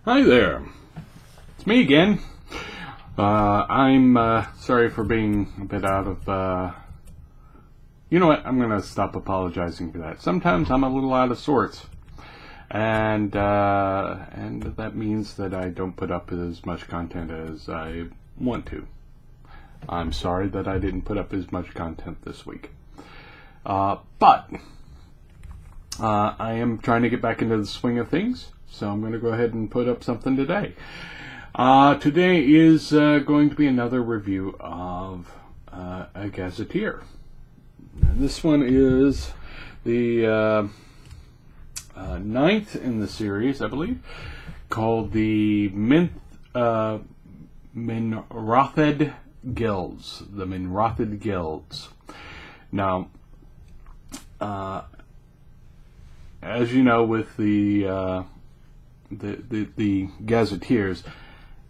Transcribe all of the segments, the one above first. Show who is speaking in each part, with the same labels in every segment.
Speaker 1: Hi there, it's me again. I'm sorry for being a bit out of, you know what, I'm going to stop apologizing for that. Sometimes I'm a little out of sorts, and that means that I don't put up as much content as I want to. I'm sorry that I didn't put up as much content this week. But I am trying to get back into the swing of things, so I'm going to go ahead and put up something today. Today is going to be another review of a gazetteer. And this one is the ninth in the series, I believe, called the Minrothad Guilds. The Minrothad Guilds. Now, as you know, with the gazetteers,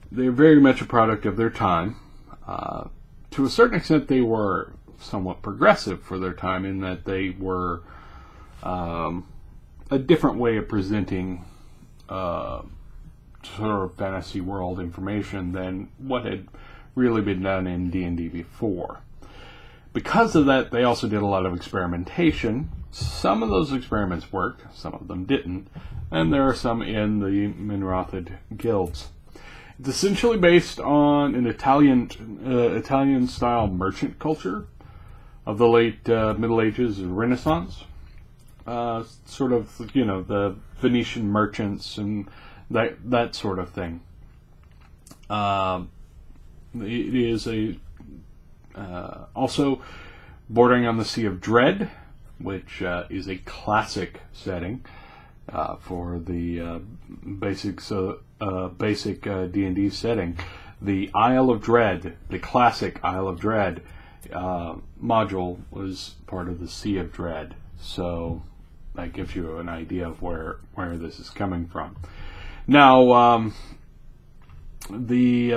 Speaker 1: they're very much a product of their time. To a certain extent, they were somewhat progressive for their time in that they were a different way of presenting sort of fantasy world information than what had really been done in D&D before. Because of that, they also did a lot of experimentation. Some of those experiments worked, some of them didn't, and there are some in the Minrothad Guilds. It's essentially based on an Italian-style merchant culture of the late Middle Ages and Renaissance. Sort of, you know, the Venetian merchants and that sort of thing. It is also bordering on the Sea of Dread, which is a classic setting for the basic D&D setting. The Isle of Dread, the classic Isle of Dread module, was part of the Sea of Dread. So that gives you an idea of where this is coming from. Now, they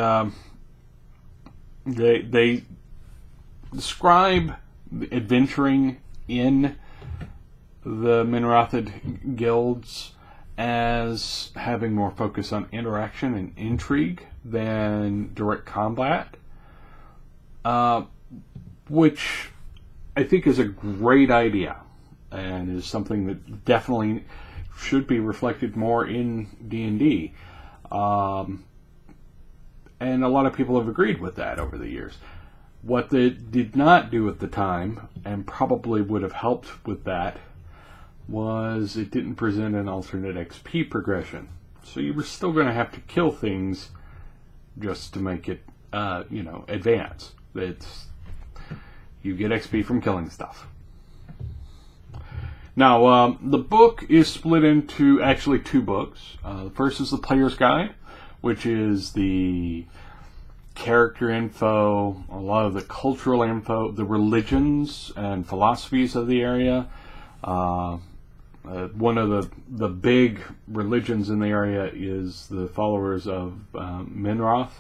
Speaker 1: describe adventuring in the Minrothad Guilds as having more focus on interaction and intrigue than direct combat, which I think is a great idea and is something that definitely should be reflected more in D&D. And a lot of people have agreed with that over the years. What they did not do at the time, and probably would have helped with that, was it didn't present an alternate XP progression. So you were still going to have to kill things just to make it, advance. You get XP from killing stuff. Now, the book is split into actually two books. The first is the Player's Guide, which is the character info, a lot of the cultural info, the religions and philosophies of the area. One of the big religions in the area is the followers of Minroth,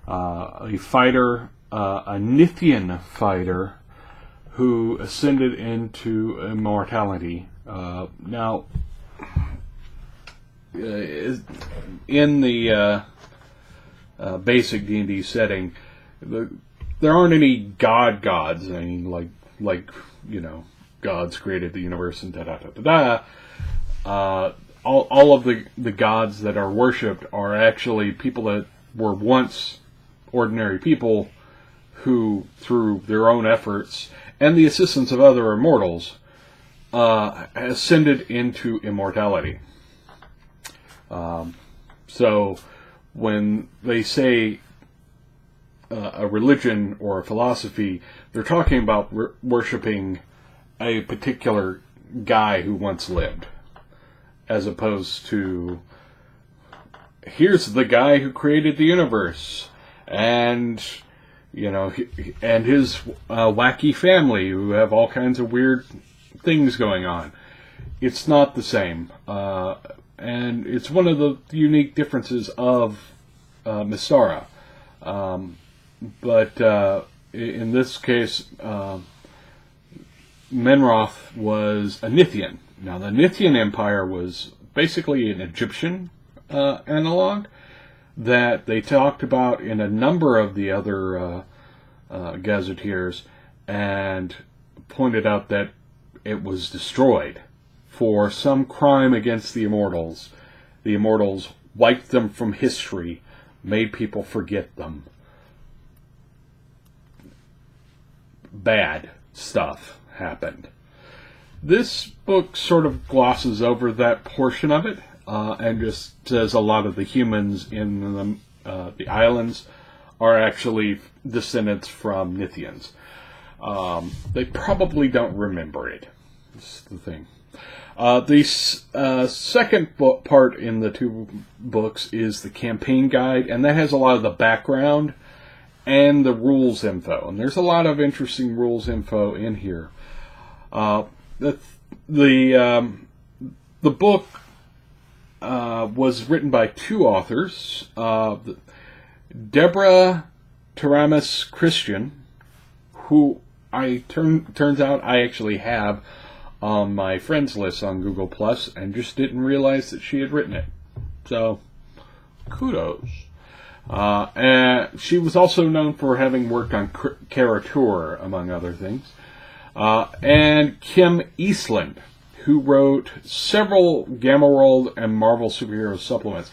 Speaker 1: a fighter, a Nithian fighter who ascended into immortality. Now, in the basic D&D setting, there aren't any gods. I mean, like gods created the universe and da-da-da-da-da. All of the gods that are worshipped are actually people that were once ordinary people who, through their own efforts and the assistance of other immortals, ascended into immortality. So when they say a religion or a philosophy, they're talking about worshipping a particular guy who once lived, as opposed to, here's the guy who created the universe, and and his wacky family who have all kinds of weird things going on. It's not the same, and it's one of the unique differences of Mystara. But in this case, Minroth was a Nithian. Now, the Nithian Empire was basically an Egyptian analog that they talked about in a number of the other gazetteers, and pointed out that it was destroyed for some crime against the Immortals. The Immortals wiped them from history, made people forget them. Bad stuff happened. This book sort of glosses over that portion of it, and just says a lot of the humans in the islands are actually descendants from Nithians. They probably don't remember it. That's the thing. The second part in the two books is the campaign guide, and that has a lot of the background and the rules info. And there's a lot of interesting rules info in here. The book was written by two authors, Deborah Taramis Christian, who turns out I actually have on my friends list on Google Plus, and just didn't realize that she had written it. So, kudos. And she was also known for having worked on Caricature, among other things. And Kim Eastland, who wrote several Gamma World and Marvel superhero supplements.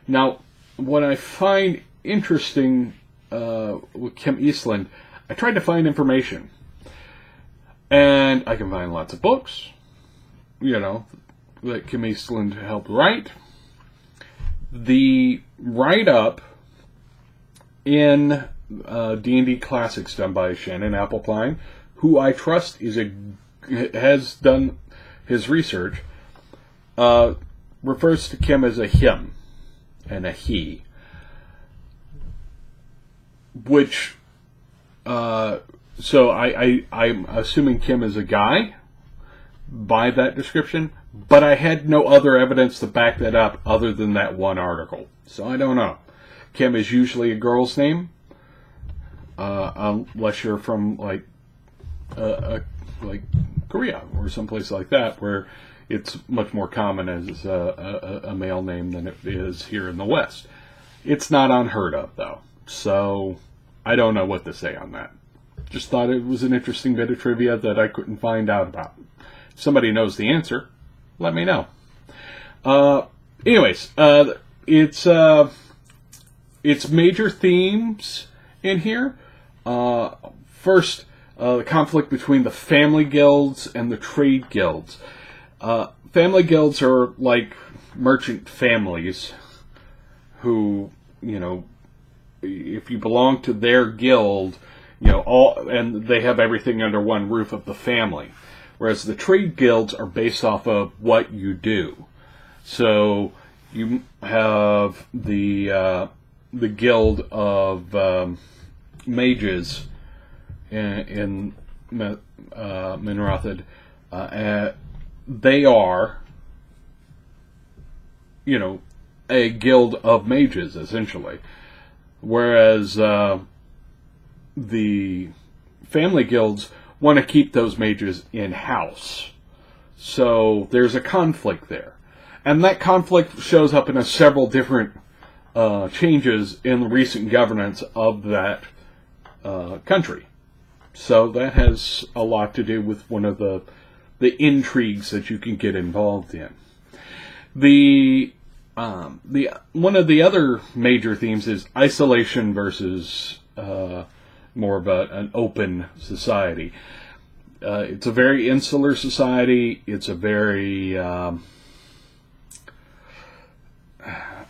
Speaker 1: Now, what I find interesting with Kim Eastland, I tried to find information. And I can find lots of books, that Kim Eastland helped write. The write-up in D&D Classics done by Shannon Applepine, who I trust has done his research, refers to Kim as a him and a he, which, so I'm assuming Kim is a guy by that description, but I had no other evidence to back that up other than that one article, so I don't know. Kim is usually a girl's name, unless you're from like Korea or someplace like that, where it's much more common as a male name than it is here in the West. It's not unheard of, though, so I don't know what to say on that. Just thought it was an interesting bit of trivia that I couldn't find out about. If somebody knows the answer, let me know. Anyways, it's major themes in here. First, the conflict between the family guilds and the trade guilds. Family guilds are like merchant families who, if you belong to their guild, and they have everything under one roof of the family. Whereas the trade guilds are based off of what you do. So you have the guild of mages in Minrothad. They are, a guild of mages, essentially. Whereas the family guilds want to keep those mages in-house. So there's a conflict there. And that conflict shows up in several different changes in the recent governance of that country. So that has a lot to do with one of the intrigues that you can get involved in. One of the other major themes is isolation versus more of an open society. It's a very insular society. It's a very I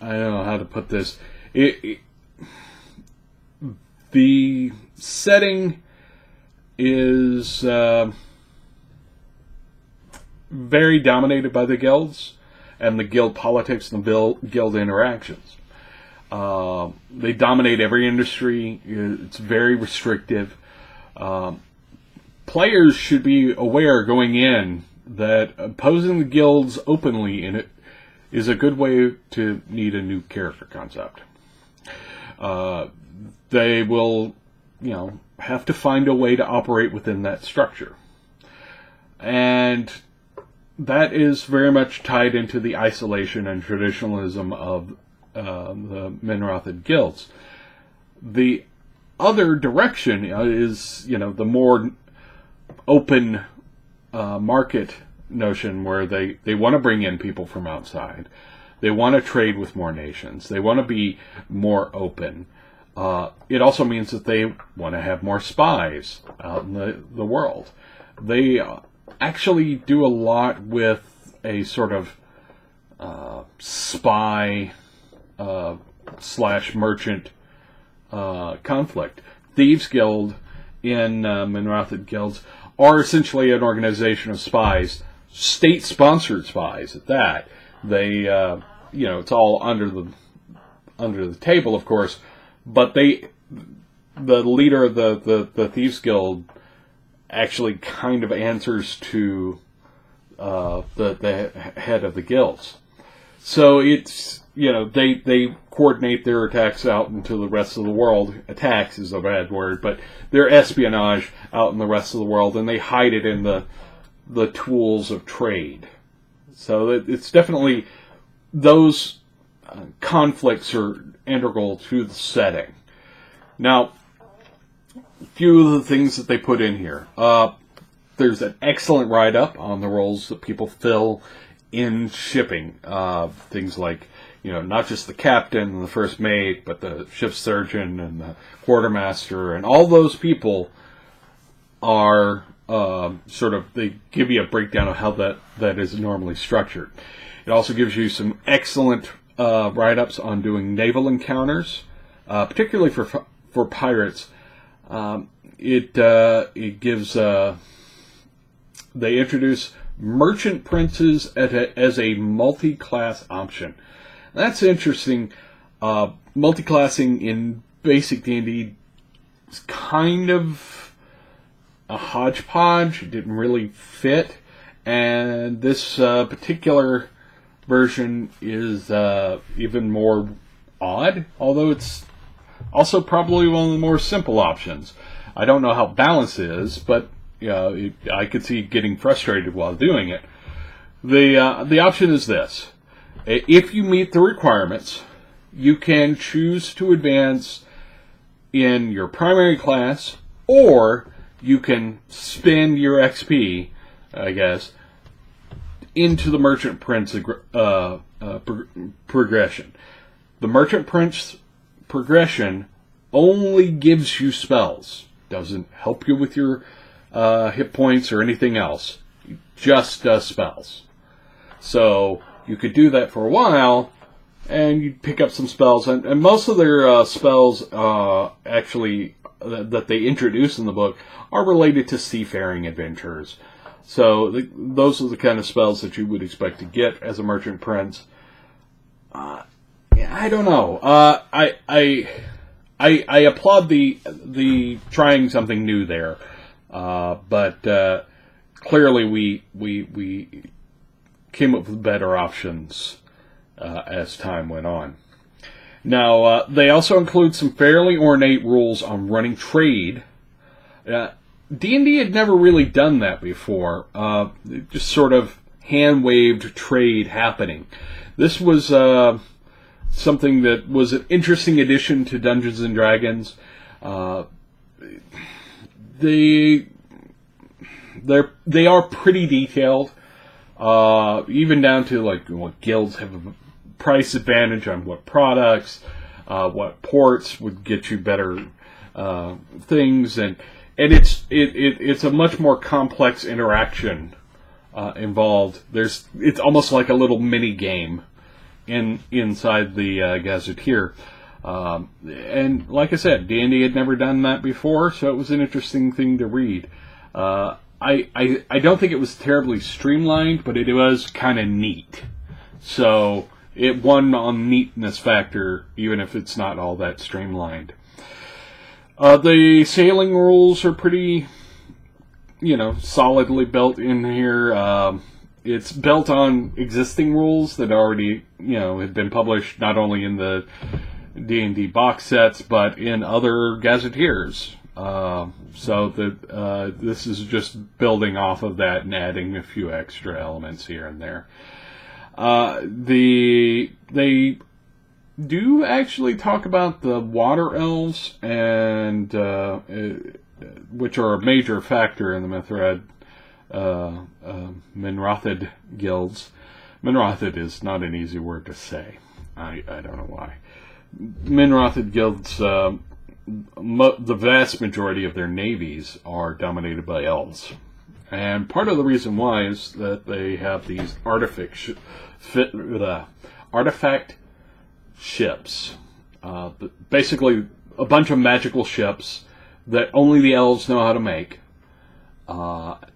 Speaker 1: don't know how to put this. The setting is very dominated by the guilds and the guild politics and the guild interactions. They dominate every industry. It's very restrictive. Players should be aware going in that opposing the guilds openly in it is a good way to need a new character concept. They will, have to find a way to operate within that structure. And that is very much tied into the isolation and traditionalism of the Minrothad Guilds. The other direction is, the more open market notion where they want to bring in people from outside. They want to trade with more nations. They want to be more open. It also means that they want to have more spies out in the world. They actually do a lot with a sort of spy / merchant conflict. Thieves Guild in Minrothad Guilds are essentially an organization of spies, state-sponsored spies at that. They, it's all under the table, of course, but the leader of the Thieves Guild actually kind of answers to the head of the guilds. So it's, they coordinate their attacks out into the rest of the world. Attacks is a bad word, but their espionage out in the rest of the world, and they hide it in the tools of trade. So it's definitely, those conflicts are integral to the setting. Now, a few of the things that they put in here. There's an excellent write-up on the roles that people fill in shipping. Things like, not just the captain and the first mate, but the ship's surgeon and the quartermaster, and all those people are they give you a breakdown of how that is normally structured. It also gives you some excellent write-ups on doing naval encounters, particularly for pirates. It gives they introduce merchant princes as a multi-class option. That's interesting. Multi-classing in basic D&D is kind of a hodgepodge. It didn't really fit, and this particular version is even more odd, although it's also probably one of the more simple options. I don't know how balanced it is, but I could see getting frustrated while doing it. The option is this. If you meet the requirements, you can choose to advance in your primary class, or you can spend your XP, I guess, into the Merchant Prince progression. The Merchant Prince progression only gives you spells. Doesn't help you with your hit points or anything else. It just does spells. So you could do that for a while, and you'd pick up some spells. And most of their spells, actually, that they introduce in the book are related to seafaring adventures. So those are the kind of spells that you would expect to get as a Merchant Prince. I don't know. I applaud the trying something new there, but clearly we came up with better options as time went on. Now, they also include some fairly ornate rules on running trade. D&D had never really done that before. Just sort of hand-waved trade happening. This was something that was an interesting addition to Dungeons and Dragons. They are pretty detailed, even down to like what guilds have a price advantage on what products, what ports would get you better things, and it's a much more complex interaction involved. It's almost like a little mini game inside the Gazetteer. And like I said, D&D had never done that before, so it was an interesting thing to read. I don't think it was terribly streamlined, but it was kind of neat. So it won on neatness factor, even if it's not all that streamlined. The sailing rules are pretty, solidly built in here. It's built on existing rules that already, had been published not only in the D&D box sets, but in other gazetteers. This is just building off of that and adding a few extra elements here and there. They do actually talk about the water elves, and which are a major factor in the Minrothad Guilds. Minrothad is not an easy word to say. I don't know why. Minrothad Guilds, the vast majority of their navies are dominated by elves. And part of the reason why is that they have these artifact ships. Basically, a bunch of magical ships that only the elves know how to make.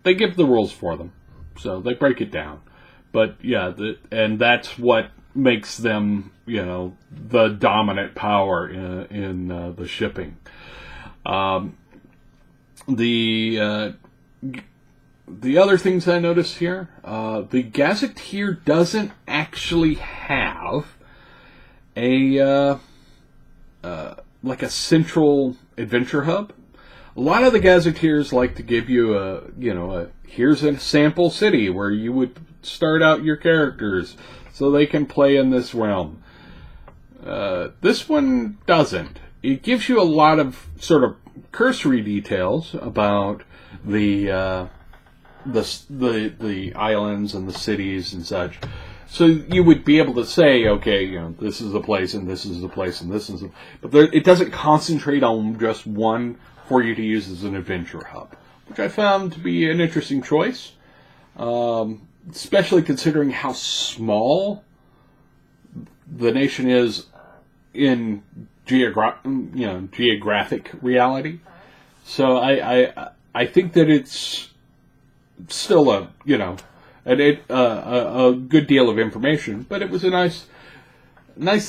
Speaker 1: They give the rules for them, so they break it down. But yeah, and that's what makes them, the dominant power in the shipping. The other things I noticed here, the Gazetteer doesn't actually have a central adventure hub. A lot of the Gazetteers like to give you here's a sample city where you would start out your characters so they can play in this realm. This one doesn't. It gives you a lot of sort of cursory details about the islands and the cities and such. So you would be able to say, okay, this is a place, and this is a place, and this is a... But it doesn't concentrate on just one for you to use as an adventure hub, which I found to be an interesting choice, especially considering how small the nation is in geographic reality. So I think that it's still a good deal of information, but it was nice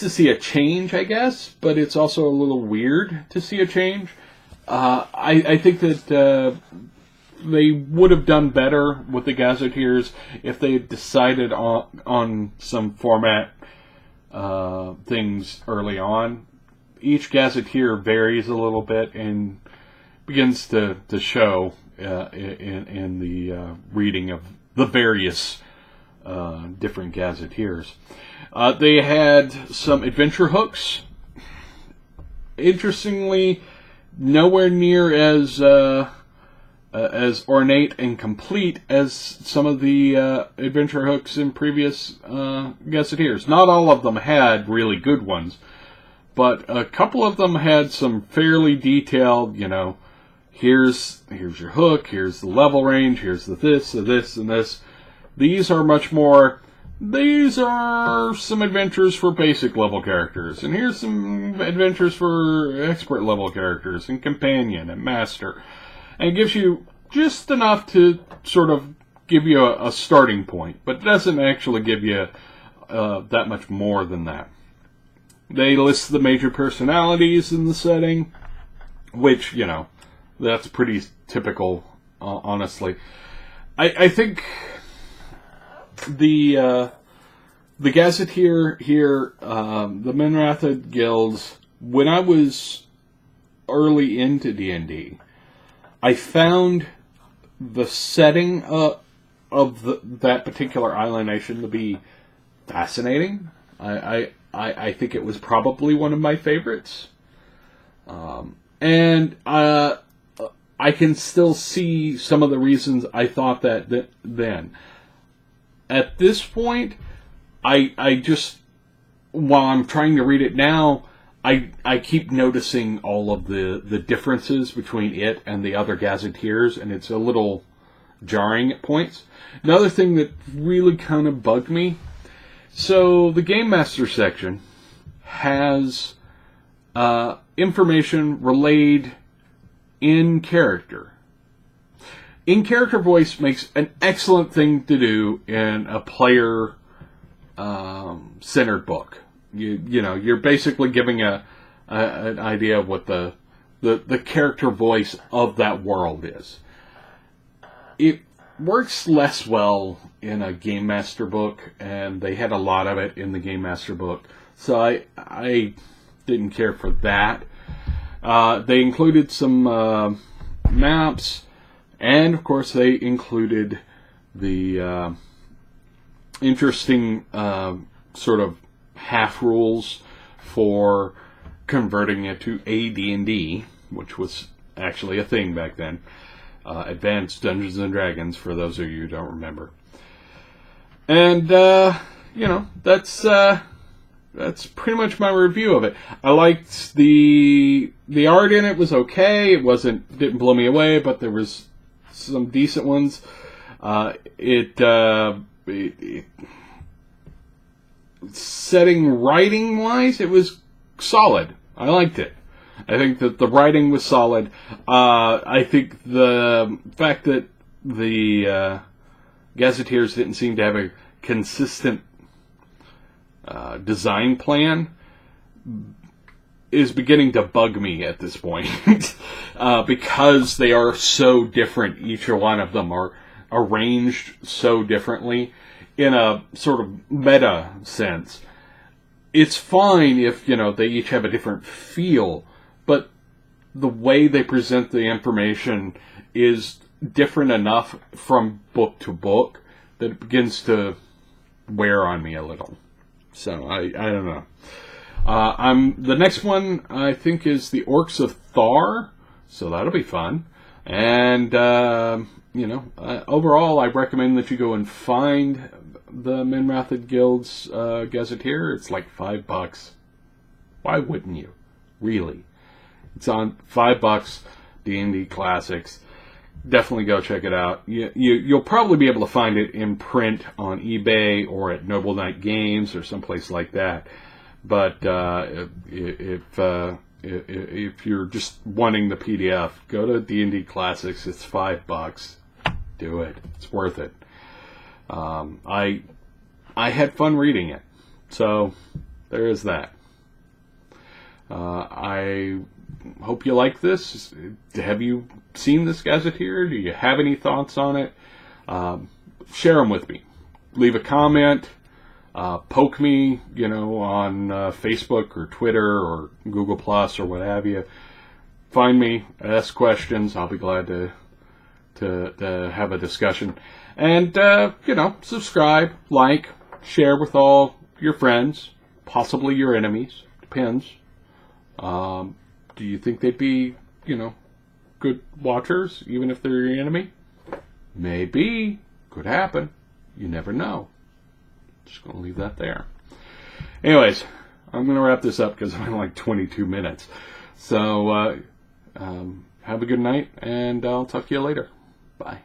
Speaker 1: to see a change, I guess. But it's also a little weird to see a change. I think that they would have done better with the Gazetteers if they had decided on some format things early on. Each Gazetteer varies a little bit and begins to show in the reading of the various different Gazetteers. They had some adventure hooks. Interestingly, nowhere near as ornate and complete as some of the adventure hooks in previous Gazetteers. Not all of them had really good ones, but a couple of them had some fairly detailed, here's your hook, here's the level range, here's the this, and this. These are much more, these are some adventures for basic level characters, and here's some adventures for expert level characters, and companion, and master. And it gives you just enough to sort of give you a starting point, but it doesn't actually give you that much more than that. They list the major personalities in the setting, which, that's pretty typical, honestly. I think the Gazetteer here, the Minrothad Guilds, when I was early into D&D, I found the setting of that particular island nation to be fascinating. I think it was probably one of my favorites. And I can still see some of the reasons I thought that then. At this point, I just, while I'm trying to read it now, I keep noticing all of the differences between it and the other Gazetteers, and it's a little jarring at points. Another thing that really kind of bugged me, so the Game Master section has information relayed in character. In character voice makes an excellent thing to do in a player centered book. You're basically giving an idea of what the character voice of that world is. It works less well in a Game Master book, and they had a lot of it in the Game Master book, so I didn't care for that. They included some maps, and of course they included the interesting sort of half rules for converting it to AD&D, which was actually a thing back then. Advanced Dungeons and Dragons, for those of you who don't remember. And that's pretty much my review of it. I liked the art in it was okay. It didn't blow me away, but there was some decent ones. Setting writing wise, it was solid. I liked it. I think that the writing was solid. I think the fact that the Gazetteers didn't seem to have a consistent design plan is beginning to bug me at this point. Because they are so different. Each one of them are arranged so differently in a sort of meta sense. It's fine if, they each have a different feel, but the way they present the information is different enough from book to book that it begins to wear on me a little. So, I don't know. The next one, I think, is the Orcs of Thar, so that'll be fun. And, overall, I recommend that you go and find the Minrothad Guilds Gazetteer. It's like $5. Why wouldn't you? Really? It's on $5, D&D Classics. Definitely go check it out. You'll probably be able to find it in print on eBay or at Noble Knight Games or someplace like that. But if you're just wanting the PDF, go to D&D Classics. It's $5. Do it. It's worth it. I had fun reading it. So there is that. I hope you like this. Have you seen this Gazetteer? Do you have any thoughts on it? Share them with me. Leave a comment. Poke me, on Facebook or Twitter or Google Plus or what have you. Find me. Ask questions. I'll be glad to have a discussion. And, subscribe, like, share with all your friends, possibly your enemies. Depends. Do you think they'd be, good watchers, even if they're your enemy? Maybe. Could happen. You never know. Just going to leave that there. Anyways, I'm going to wrap this up because I'm in like 22 minutes. So, have a good night, and I'll talk to you later. Bye.